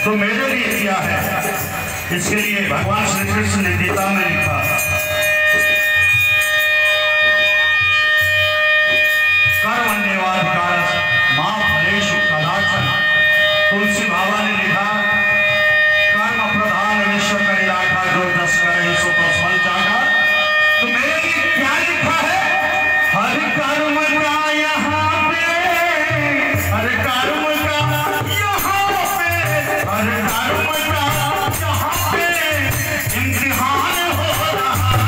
तो मेरे लिए किया है, इसके लिए भगवान श्री कृष्ण ने गीता में लिखा, तुलसी बाबा ने लिखा, कर्म प्रधान विश्व करिलाखा, जो जस करहि सो फल जागा। तो मेरे लिए क्या लिखा है? हर कर्म का यहाँ पे, हर कर्म का यहाँ पे, हर कर्म का यहाँ पे इम्तिहान हो रहा है।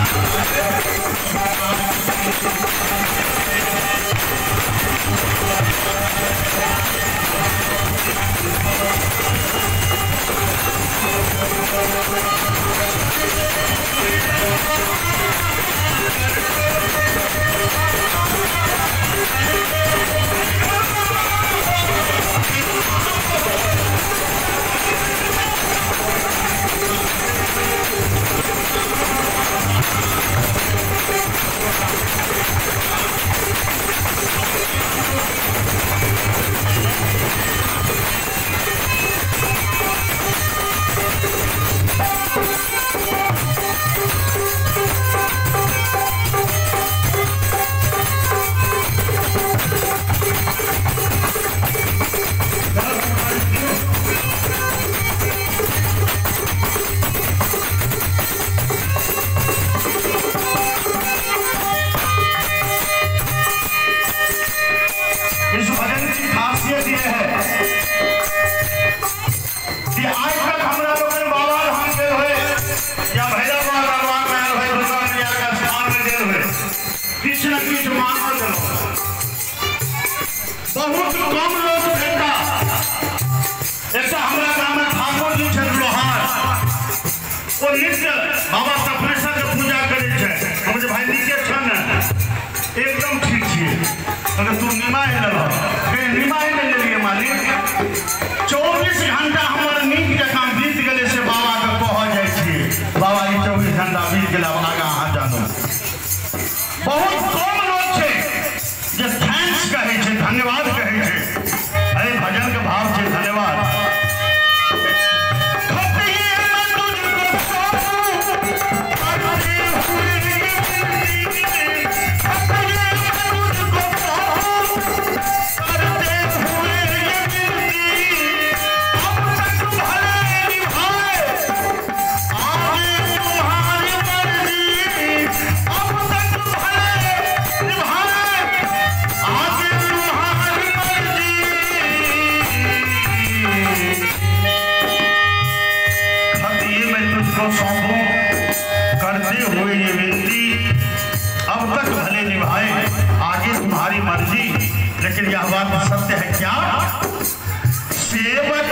इस भजन की खासियत यह है कि आज तक हमरा लोग बाबा धाम गए हुए या भैया बाबा दरबार में आए हुए, दुकान में जाकर स्थान में गए हुए, किस न किस मानव जन बहुत कम लोग भेटा। ऐसा हमारा गाँव में ठाकुर जी छे लोहार, वो नित्य बाबा सपनेश्वर के पूजा करे छे। हम जे भाई नीचे छन एकदम ठीक छे, अगर तू निमाय ले लो, निमाय ले लिए मालिक 24 घंटा हमारे नींद के काम बीत गए से बाबा के कह जाए छे, बाबा ई 24 घंटा बीत गया, आगा अहाँ जानो। बहुत कम लोग छे जे थैंक्स कहे छे, धन्यवाद कहे छे। अरे भजन के भाव छे धन्यवाद। करते हुए ये विनती, अब तक भले निभाए, आगे तुम्हारी मर्जी। लेकिन यह बात सत्य है क्या? सेवक